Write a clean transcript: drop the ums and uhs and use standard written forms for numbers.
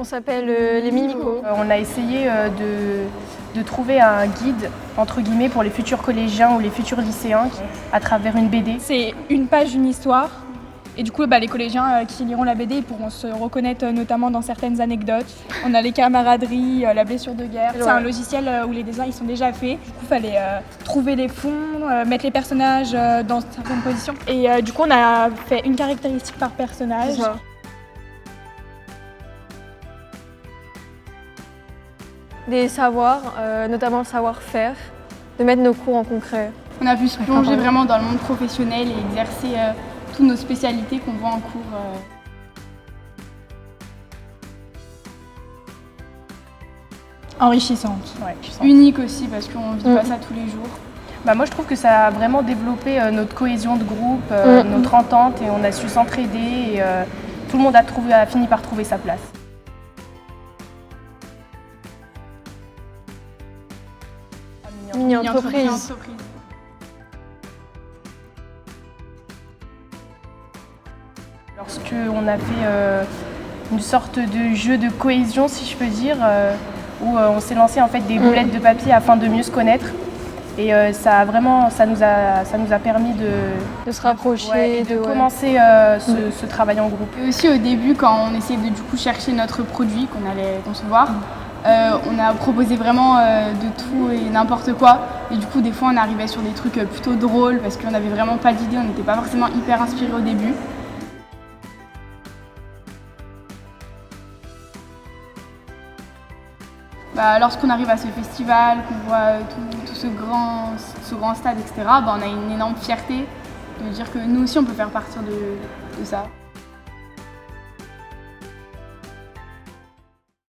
On s'appelle les Mimicos. On a essayé de trouver un guide, entre guillemets, pour les futurs collégiens ou les futurs lycéens à travers une BD. C'est une page, une histoire. Et du coup, les collégiens qui liront la BD pourront se reconnaître notamment dans certaines anecdotes. On a les camaraderies, la blessure de guerre. C'est un logiciel où les dessins ils sont déjà faits. Du coup, il fallait trouver les fonds, mettre les personnages dans certaines positions. Et du coup, on a fait une caractéristique par personnage. Des savoirs, notamment le savoir-faire, de mettre nos cours en concret. On a pu se plonger vraiment dans le monde professionnel et exercer toutes nos spécialités qu'on voit en cours. Enrichissante. Ouais, Unique aussi parce qu'on ne vit pas ça tous les jours. Moi je trouve que ça a vraiment développé notre cohésion de groupe, notre entente, et on a su s'entraider et tout le monde a fini par trouver sa place. Mini-entreprise. Lorsqu'on a fait une sorte de jeu de cohésion, si je peux dire, où on s'est lancé en fait des boulettes de papier afin de mieux se connaître. Et ça nous a permis de se rapprocher, de commencer ce travail en groupe. Et aussi au début, quand on essayait de chercher notre produit qu'on allait concevoir, on a proposé vraiment de tout et n'importe quoi. Et du coup, des fois, on arrivait sur des trucs plutôt drôles parce qu'on n'avait vraiment pas d'idée, on n'était pas forcément hyper inspiré au début. Lorsqu'on arrive à ce festival, qu'on voit tout ce grand stade, etc., on a une énorme fierté de dire que nous aussi, on peut faire partie de ça.